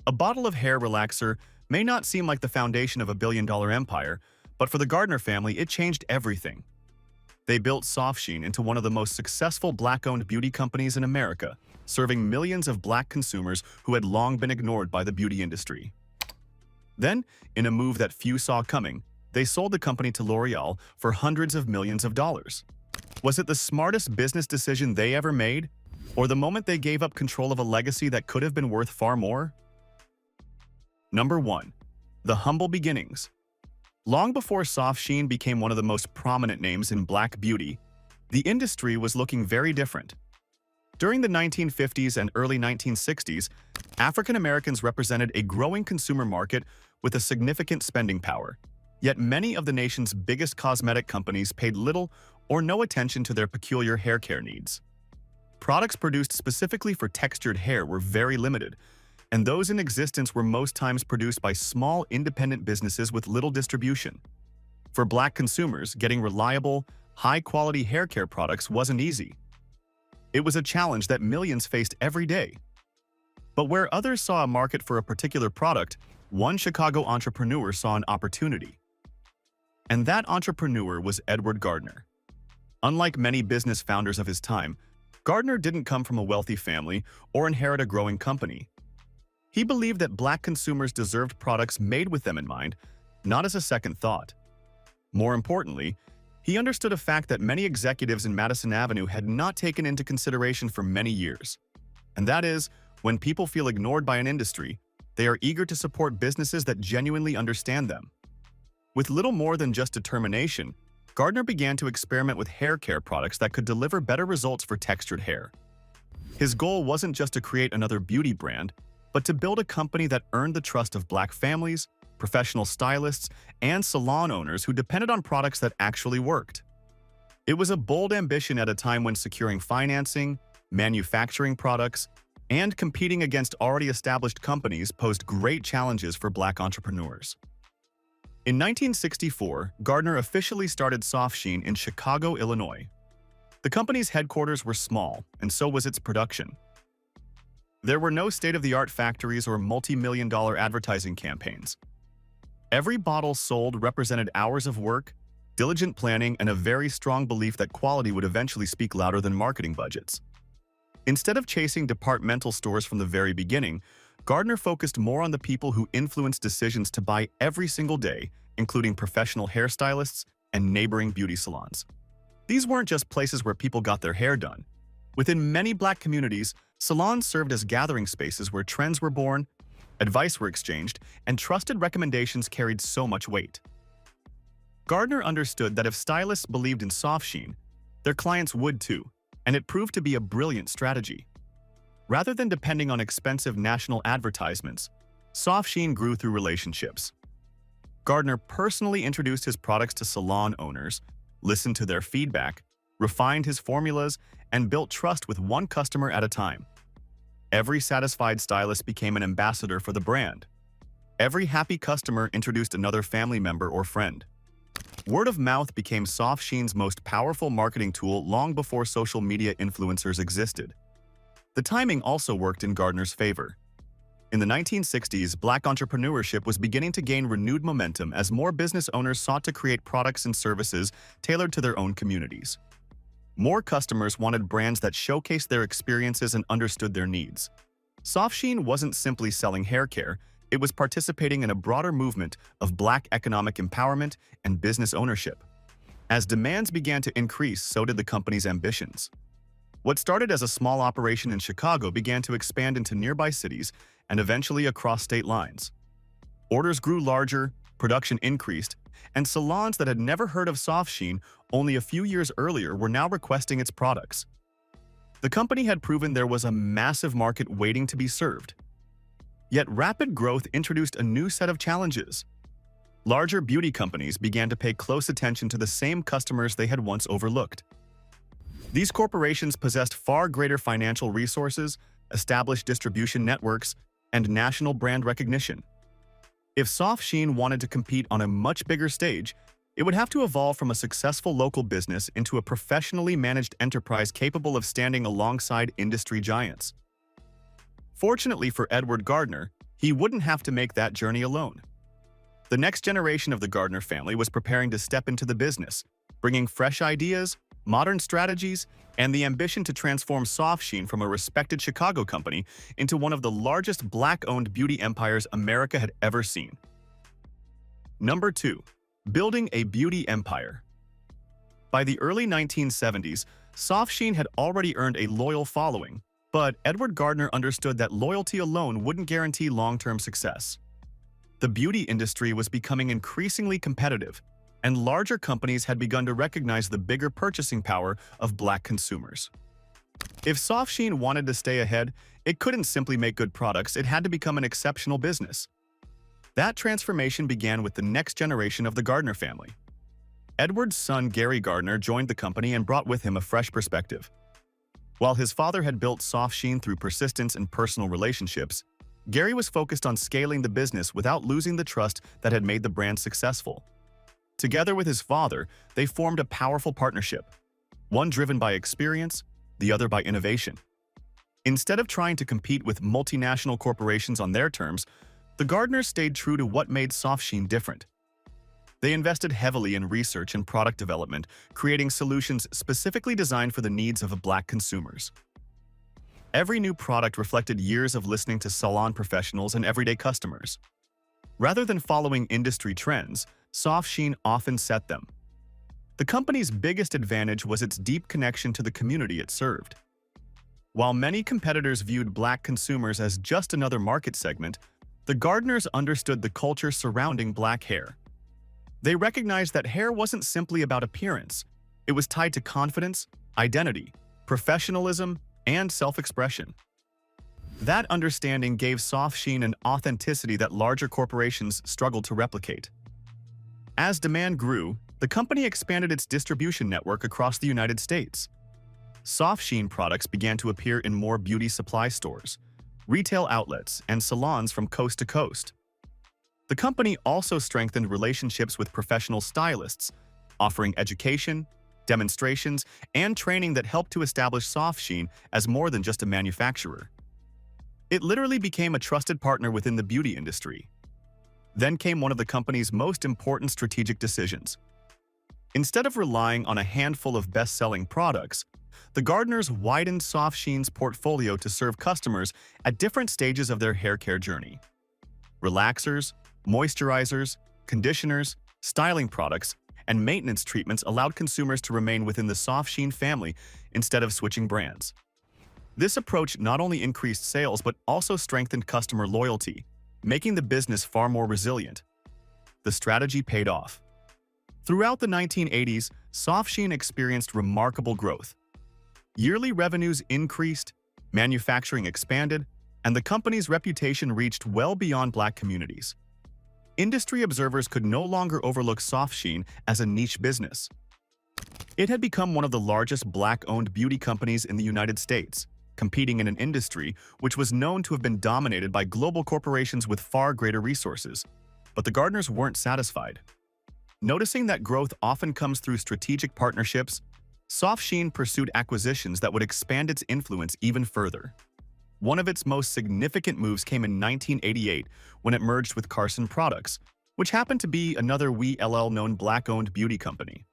A bottle of hair relaxer may not seem like the foundation of a billion-dollar empire, but for the Gardner family, it changed everything. They built Soft Sheen into one of the most successful Black-owned beauty companies in America, serving millions of Black consumers who had long been ignored by the beauty industry. Then, in a move that few saw coming, they sold the company to L'Oreal for hundreds of millions of dollars. Was it the smartest business decision they ever made? Or the moment they gave up control of a legacy that could have been worth far more? Number 1. The humble beginnings. Long before Soft Sheen became one of the most prominent names in Black beauty, the industry was looking very different. During the 1950s and early 1960s, African Americans represented a growing consumer market with a significant spending power. Yet many of the nation's biggest cosmetic companies paid little or no attention to their peculiar hair care needs. Products produced specifically for textured hair were very limited, and those in existence were most times produced by small independent businesses with little distribution. For Black consumers, getting reliable, high-quality hair care products wasn't easy. It was a challenge that millions faced every day. But where others saw a market for a particular product, one Chicago entrepreneur saw an opportunity. And that entrepreneur was Edward Gardner. Unlike many business founders of his time, Gardner didn't come from a wealthy family or inherit a growing company. He believed that Black consumers deserved products made with them in mind, not as a second thought. More importantly, he understood a fact that many executives in Madison Avenue had not taken into consideration for many years. And that is, when people feel ignored by an industry, they are eager to support businesses that genuinely understand them. With little more than just determination, Gardner began to experiment with hair care products that could deliver better results for textured hair. His goal wasn't just to create another beauty brand, but to build a company that earned the trust of Black families, professional stylists, and salon owners who depended on products that actually worked. It was a bold ambition at a time when securing financing, manufacturing products, and competing against already established companies posed great challenges for Black entrepreneurs. In 1964, Gardner officially started Soft Sheen in Chicago, Illinois. The company's headquarters were small, and so was its production. There were no state-of-the-art factories or multi-million-dollar advertising campaigns. Every bottle sold represented hours of work, diligent planning, and a very strong belief that quality would eventually speak louder than marketing budgets. Instead of chasing departmental stores from the very beginning, Gardner focused more on the people who influenced decisions to buy every single day, including professional hairstylists and neighboring beauty salons. These weren't just places where people got their hair done. Within many Black communities, salons served as gathering spaces where trends were born, advice were exchanged, and trusted recommendations carried so much weight. Gardner understood that if stylists believed in Soft Sheen, their clients would too, and it proved to be a brilliant strategy. Rather than depending on expensive national advertisements, Soft Sheen grew through relationships. Gardner personally introduced his products to salon owners, listened to their feedback, refined his formulas, and built trust with one customer at a time. Every satisfied stylist became an ambassador for the brand. Every happy customer introduced another family member or friend. Word of mouth became Soft Sheen's most powerful marketing tool long before social media influencers existed. The timing also worked in Gardner's favor. In the 1960s, Black entrepreneurship was beginning to gain renewed momentum as more business owners sought to create products and services tailored to their own communities. More customers wanted brands that showcased their experiences and understood their needs. Soft Sheen wasn't simply selling hair care, it was participating in a broader movement of Black economic empowerment and business ownership. As demands began to increase, so did the company's ambitions. What started as a small operation in Chicago began to expand into nearby cities and eventually across state lines. Orders grew larger, production increased, and salons that had never heard of Soft Sheen only a few years earlier were now requesting its products. The company had proven there was a massive market waiting to be served. Yet rapid growth introduced a new set of challenges. Larger beauty companies began to pay close attention to the same customers they had once overlooked. These corporations possessed far greater financial resources, established distribution networks, and national brand recognition. If Soft Sheen wanted to compete on a much bigger stage, it would have to evolve from a successful local business into a professionally managed enterprise capable of standing alongside industry giants. Fortunately for Edward Gardner, he wouldn't have to make that journey alone. The next generation of the Gardner family was preparing to step into the business, bringing fresh ideas, modern strategies, and the ambition to transform Soft Sheen from a respected Chicago company into one of the largest Black-owned beauty empires America had ever seen. Number 2. Building a beauty empire. By the early 1970s, Soft Sheen had already earned a loyal following, but Edward Gardner understood that loyalty alone wouldn't guarantee long-term success. The beauty industry was becoming increasingly competitive, and larger companies had begun to recognize the bigger purchasing power of Black consumers. If Soft Sheen wanted to stay ahead, it couldn't simply make good products, it had to become an exceptional business. That transformation began with the next generation of the Gardner family. Edward's son Gary Gardner joined the company and brought with him a fresh perspective. While his father had built Soft Sheen through persistence and personal relationships, Gary was focused on scaling the business without losing the trust that had made the brand successful. Together with his father, they formed a powerful partnership, one driven by experience, the other by innovation. Instead of trying to compete with multinational corporations on their terms, the Gardners stayed true to what made Soft Sheen different. They invested heavily in research and product development, creating solutions specifically designed for the needs of Black consumers. Every new product reflected years of listening to salon professionals and everyday customers. Rather than following industry trends, Soft Sheen often set them. The company's biggest advantage was its deep connection to the community it served. While many competitors viewed Black consumers as just another market segment, the Gardners understood the culture surrounding Black hair. They recognized that hair wasn't simply about appearance. It was tied to confidence, identity, professionalism, and self-expression. That understanding gave Soft Sheen an authenticity that larger corporations struggled to replicate. As demand grew, the company expanded its distribution network across the United States. Soft Sheen products began to appear in more beauty supply stores, retail outlets, and salons from coast to coast. The company also strengthened relationships with professional stylists, offering education, demonstrations, and training that helped to establish Soft Sheen as more than just a manufacturer. It literally became a trusted partner within the beauty industry. Then came one of the company's most important strategic decisions. Instead of relying on a handful of best-selling products, the Gardners widened Soft Sheen's portfolio to serve customers at different stages of their hair care journey. Relaxers, moisturizers, conditioners, styling products, and maintenance treatments allowed consumers to remain within the Soft Sheen family instead of switching brands. This approach not only increased sales but also strengthened customer loyalty, making the business far more resilient. The strategy paid off. Throughout the 1980s, Soft Sheen experienced remarkable growth. Yearly revenues increased, manufacturing expanded, and the company's reputation reached well beyond Black communities. Industry observers could no longer overlook Soft Sheen as a niche business. It had become one of the largest Black-owned beauty companies in the United States, competing in an industry which was known to have been dominated by global corporations with far greater resources. But the Gardners weren't satisfied. Noticing that growth often comes through strategic partnerships, Soft Sheen pursued acquisitions that would expand its influence even further. One of its most significant moves came in 1988 when it merged with Carson Products, which happened to be another well-known Black-owned beauty company.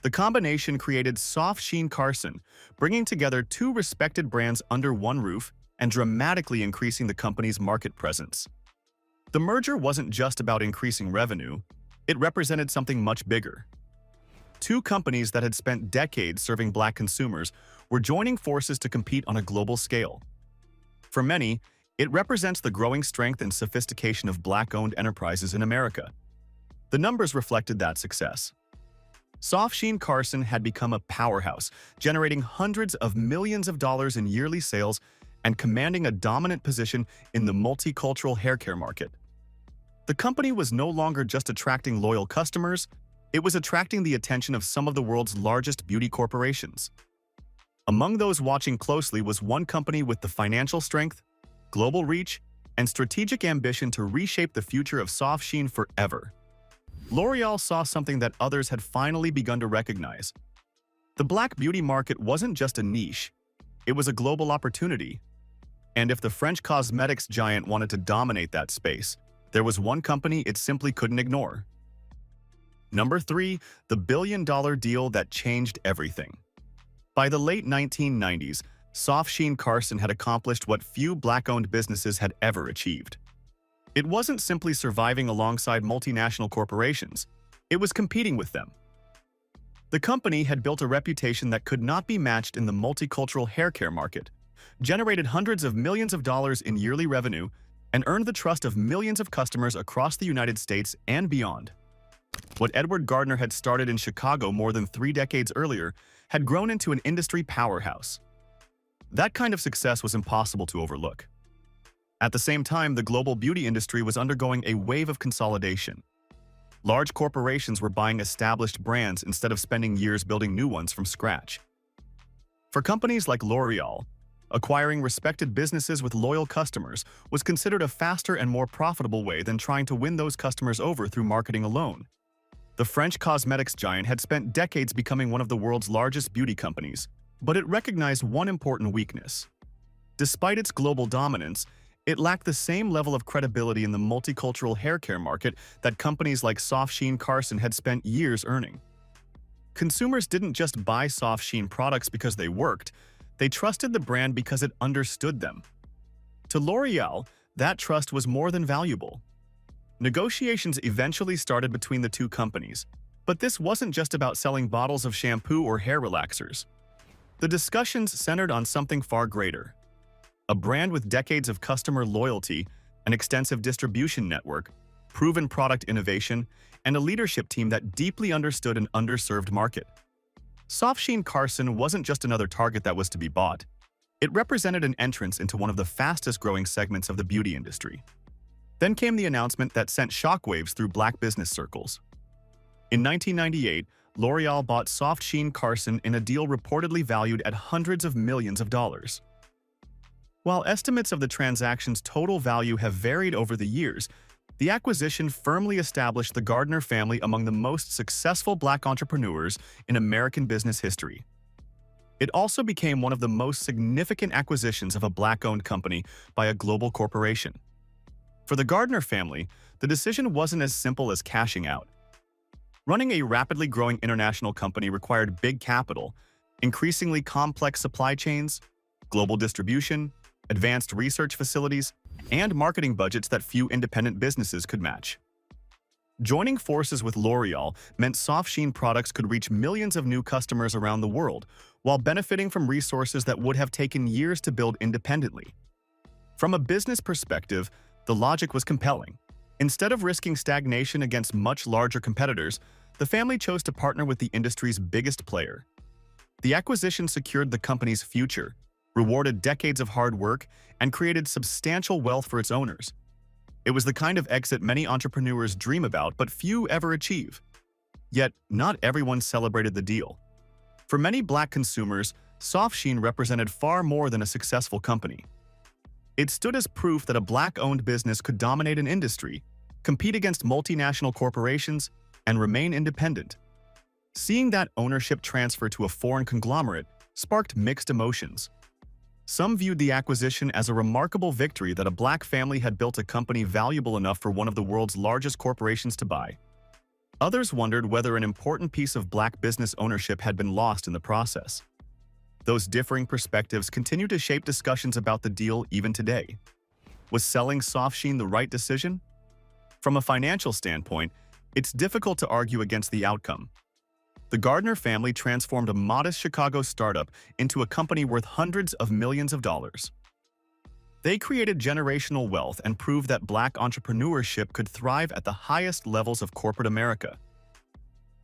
The combination created Soft Sheen Carson, bringing together two respected brands under one roof and dramatically increasing the company's market presence. The merger wasn't just about increasing revenue, it represented something much bigger. Two companies that had spent decades serving Black consumers were joining forces to compete on a global scale. For many, it represents the growing strength and sophistication of Black-owned enterprises in America. The numbers reflected that success. Soft Sheen Carson had become a powerhouse, generating hundreds of millions of dollars in yearly sales and commanding a dominant position in the multicultural hair care market. The company was no longer just attracting loyal customers, it was attracting the attention of some of the world's largest beauty corporations. Among those watching closely was one company with the financial strength, global reach, and strategic ambition to reshape the future of Soft Sheen forever. L'Oreal saw something that others had finally begun to recognize. The Black beauty market wasn't just a niche, it was a global opportunity. And if the French cosmetics giant wanted to dominate that space, there was one company it simply couldn't ignore. Number 3, the billion-dollar deal that changed everything. By the late 1990s, Soft Sheen Carson had accomplished what few Black-owned businesses had ever achieved. It wasn't simply surviving alongside multinational corporations, it was competing with them. The company had built a reputation that could not be matched in the multicultural hair care market, generated hundreds of millions of dollars in yearly revenue, and earned the trust of millions of customers across the United States and beyond. What Edward Gardner had started in Chicago more than 3 decades earlier had grown into an industry powerhouse. That kind of success was impossible to overlook. At the same time, the global beauty industry was undergoing a wave of consolidation. Large corporations were buying established brands instead of spending years building new ones from scratch. For companies like L'Oreal, acquiring respected businesses with loyal customers was considered a faster and more profitable way than trying to win those customers over through marketing alone. The French cosmetics giant had spent decades becoming one of the world's largest beauty companies, but it recognized one important weakness. Despite its global dominance, it lacked the same level of credibility in the multicultural hair care market that companies like Soft Sheen Carson had spent years earning. Consumers didn't just buy Soft Sheen products because they worked, they trusted the brand because it understood them. To L'Oreal, that trust was more than valuable. Negotiations eventually started between the two companies, but this wasn't just about selling bottles of shampoo or hair relaxers. The discussions centered on something far greater. A brand with decades of customer loyalty, an extensive distribution network, proven product innovation, and a leadership team that deeply understood an underserved market. Soft Sheen Carson wasn't just another target that was to be bought. It represented an entrance into one of the fastest-growing segments of the beauty industry. Then came the announcement that sent shockwaves through Black business circles. In 1998, L'Oreal bought Soft Sheen Carson in a deal reportedly valued at hundreds of millions of dollars. While estimates of the transaction's total value have varied over the years, the acquisition firmly established the Gardner family among the most successful Black entrepreneurs in American business history. It also became one of the most significant acquisitions of a Black-owned company by a global corporation. For the Gardner family, the decision wasn't as simple as cashing out. Running a rapidly growing international company required big capital, increasingly complex supply chains, global distribution, advanced research facilities, and marketing budgets that few independent businesses could match. Joining forces with L'Oreal meant Soft Sheen products could reach millions of new customers around the world, while benefiting from resources that would have taken years to build independently. From a business perspective, the logic was compelling. Instead of risking stagnation against much larger competitors, the family chose to partner with the industry's biggest player. The acquisition secured the company's future, rewarded decades of hard work, and created substantial wealth for its owners. It was the kind of exit many entrepreneurs dream about but few ever achieve. Yet, not everyone celebrated the deal. For many Black consumers, Soft Sheen represented far more than a successful company. It stood as proof that a Black-owned business could dominate an industry, compete against multinational corporations, and remain independent. Seeing that ownership transfer to a foreign conglomerate sparked mixed emotions. Some viewed the acquisition as a remarkable victory that a Black family had built a company valuable enough for one of the world's largest corporations to buy. Others wondered whether an important piece of Black business ownership had been lost in the process. Those differing perspectives continue to shape discussions about the deal even today. Was selling Soft Sheen the right decision? From a financial standpoint, it's difficult to argue against the outcome. The Gardner family transformed a modest Chicago startup into a company worth hundreds of millions of dollars. They created generational wealth and proved that Black entrepreneurship could thrive at the highest levels of corporate America.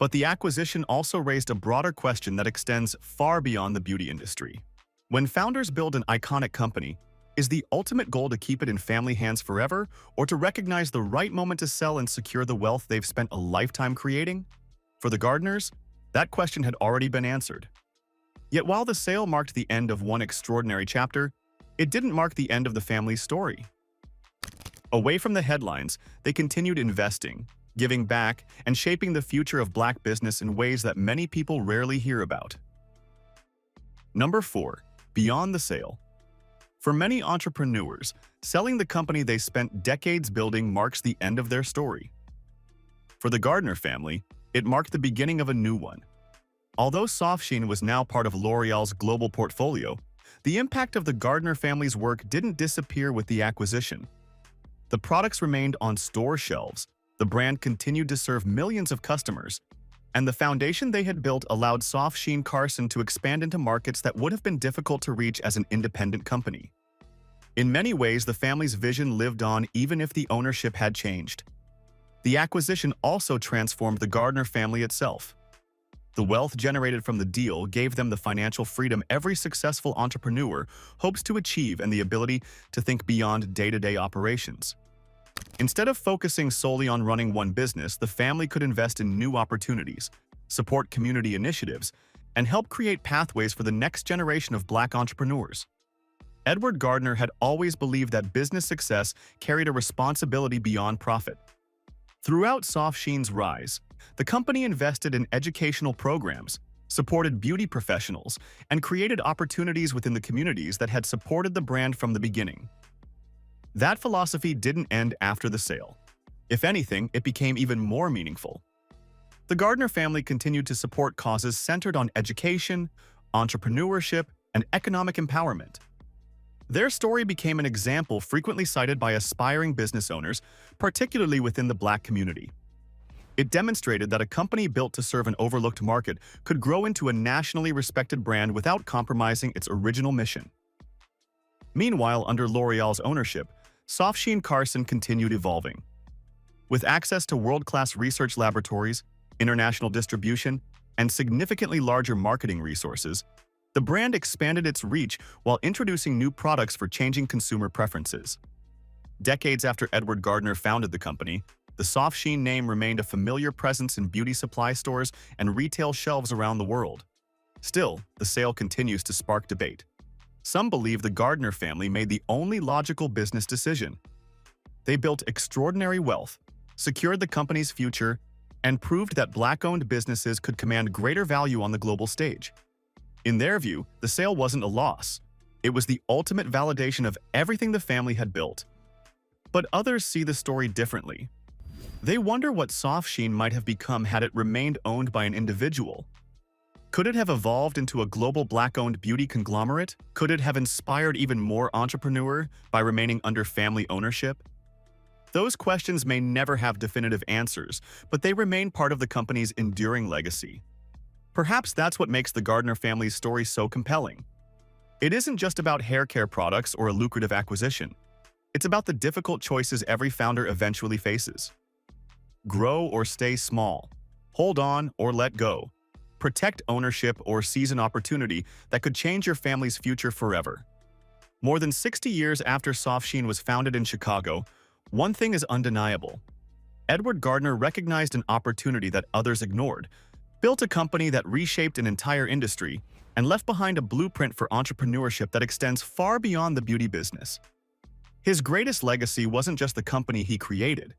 But the acquisition also raised a broader question that extends far beyond the beauty industry. When founders build an iconic company, is the ultimate goal to keep it in family hands forever, or to recognize the right moment to sell and secure the wealth they've spent a lifetime creating? For the Gardners, that question had already been answered. Yet while the sale marked the end of one extraordinary chapter, it didn't mark the end of the family's story. Away from the headlines, they continued investing, giving back, and shaping the future of Black business in ways that many people rarely hear about. Number 4. Beyond the sale. For many entrepreneurs, selling the company they spent decades building marks the end of their story. For the Gardner family, it marked the beginning of a new one. Although Soft Sheen was now part of L'Oreal's global portfolio, the impact of the Gardner family's work didn't disappear with the acquisition. The products remained on store shelves, the brand continued to serve millions of customers, and the foundation they had built allowed Soft Sheen Carson to expand into markets that would have been difficult to reach as an independent company. In many ways, the family's vision lived on even if the ownership had changed. The acquisition also transformed the Gardner family itself. The wealth generated from the deal gave them the financial freedom every successful entrepreneur hopes to achieve and the ability to think beyond day-to-day operations. Instead of focusing solely on running one business, the family could invest in new opportunities, support community initiatives, and help create pathways for the next generation of Black entrepreneurs. Edward Gardner had always believed that business success carried a responsibility beyond profit. Throughout Soft Sheen's rise, the company invested in educational programs, supported beauty professionals, and created opportunities within the communities that had supported the brand from the beginning. That philosophy didn't end after the sale. If anything, it became even more meaningful. The Gardner family continued to support causes centered on education, entrepreneurship, and economic empowerment. Their story became an example frequently cited by aspiring business owners, particularly within the Black community. It demonstrated that a company built to serve an overlooked market could grow into a nationally respected brand without compromising its original mission. Meanwhile, under L'Oreal's ownership, Soft Sheen Carson continued evolving. With access to world-class research laboratories, international distribution, and significantly larger marketing resources, the brand expanded its reach while introducing new products for changing consumer preferences. Decades after Edward Gardner founded the company, the Soft Sheen name remained a familiar presence in beauty supply stores and retail shelves around the world. Still, the sale continues to spark debate. Some believe the Gardner family made the only logical business decision. They built extraordinary wealth, secured the company's future, and proved that Black-owned businesses could command greater value on the global stage. In their view, the sale wasn't a loss. It was the ultimate validation of everything the family had built. But others see the story differently. They wonder what Soft Sheen might have become had it remained owned by an individual. Could it have evolved into a global Black-owned beauty conglomerate? Could it have inspired even more entrepreneurs by remaining under family ownership? Those questions may never have definitive answers, but they remain part of the company's enduring legacy. Perhaps that's what makes the Gardner family's story so compelling. It isn't just about hair care products or a lucrative acquisition. It's about the difficult choices every founder eventually faces. Grow or stay small. Hold on or let go. Protect ownership or seize an opportunity that could change your family's future forever. More than 60 years after Soft Sheen was founded in Chicago, one thing is undeniable. Edward Gardner recognized an opportunity that others ignored, built a company that reshaped an entire industry, and left behind a blueprint for entrepreneurship that extends far beyond the beauty business. His greatest legacy wasn't just the company he created.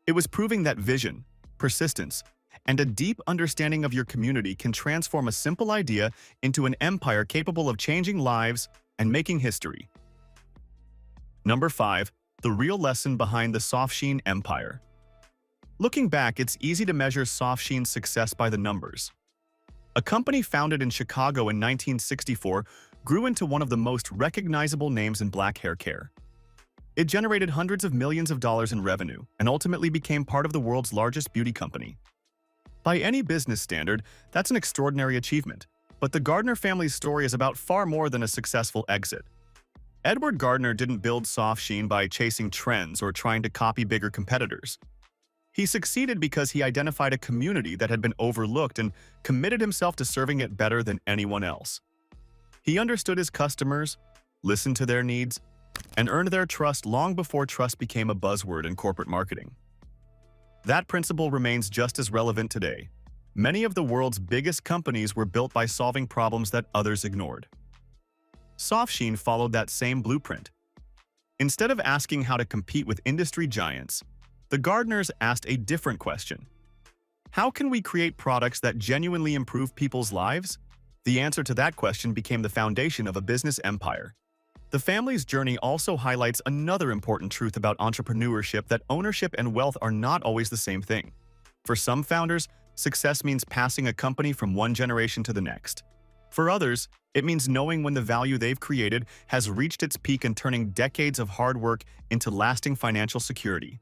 It was proving that vision, persistence, and a deep understanding of your community can transform a simple idea into an empire capable of changing lives and making history. Number 5. The real lesson behind the Soft Sheen empire. Looking back, it's easy to measure Soft Sheen's success by the numbers. A company founded in Chicago in 1964 grew into one of the most recognizable names in Black hair care. It generated hundreds of millions of dollars in revenue and ultimately became part of the world's largest beauty company. By any business standard, that's an extraordinary achievement, but the Gardner family's story is about far more than a successful exit. Edward Gardner didn't build Soft Sheen by chasing trends or trying to copy bigger competitors. He succeeded because he identified a community that had been overlooked and committed himself to serving it better than anyone else. He understood his customers, listened to their needs, and earned their trust long before trust became a buzzword in corporate marketing. That principle remains just as relevant today. Many of the world's biggest companies were built by solving problems that others ignored. Soft Sheen followed that same blueprint. Instead of asking how to compete with industry giants, the Gardners asked a different question. How can we create products that genuinely improve people's lives? The answer to that question became the foundation of a business empire. The family's journey also highlights another important truth about entrepreneurship, that ownership and wealth are not always the same thing. For some founders, success means passing a company from one generation to the next. For others, it means knowing when the value they've created has reached its peak and turning decades of hard work into lasting financial security.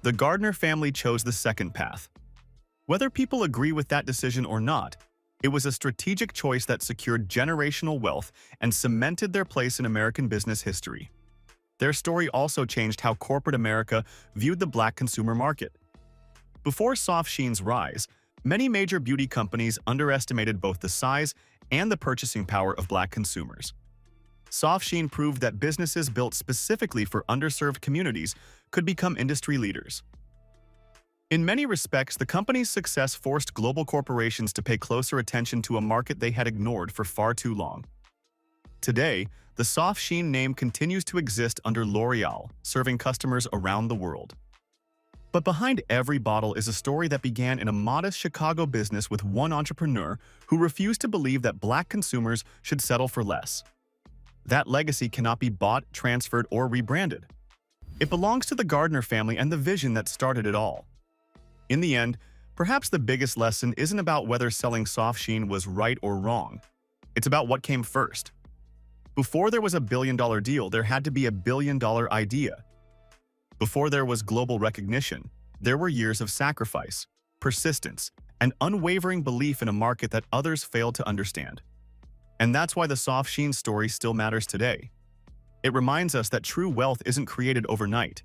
The Gardner family chose the second path. Whether people agree with that decision or not, it was a strategic choice that secured generational wealth and cemented their place in American business history. Their story also changed how corporate America viewed the Black consumer market. Before Soft Sheen's rise, many major beauty companies underestimated both the size and the purchasing power of Black consumers. Soft Sheen proved that businesses built specifically for underserved communities could become industry leaders. In many respects, the company's success forced global corporations to pay closer attention to a market they had ignored for far too long. Today, the Soft Sheen name continues to exist under L'Oreal, serving customers around the world. But behind every bottle is a story that began in a modest Chicago business with one entrepreneur who refused to believe that Black consumers should settle for less. That legacy cannot be bought, transferred, or rebranded. It belongs to the Gardner family and the vision that started it all. In the end, perhaps the biggest lesson isn't about whether selling Soft Sheen was right or wrong. It's about what came first. Before there was a billion-dollar deal, there had to be a billion-dollar idea. Before there was global recognition, there were years of sacrifice, persistence, and unwavering belief in a market that others failed to understand. And that's why the Soft Sheen story still matters today. It reminds us that true wealth isn't created overnight.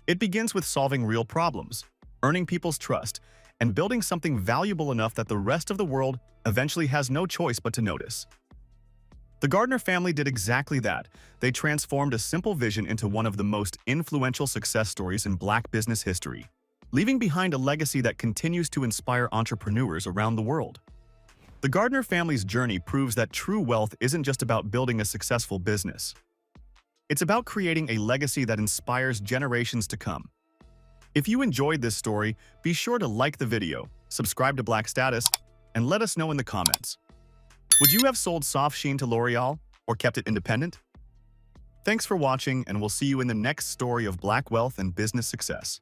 It begins with solving real problems, earning people's trust, and building something valuable enough that the rest of the world eventually has no choice but to notice. The Gardner family did exactly that. They transformed a simple vision into one of the most influential success stories in Black business history, leaving behind a legacy that continues to inspire entrepreneurs around the world. The Gardner family's journey proves that true wealth isn't just about building a successful business. It's about creating a legacy that inspires generations to come. If you enjoyed this story, be sure to like the video, subscribe to Black Status, and let us know in the comments. Would you have sold Soft Sheen to L'Oreal or kept it independent? Thanks for watching, and we'll see you in the next story of Black wealth and business success.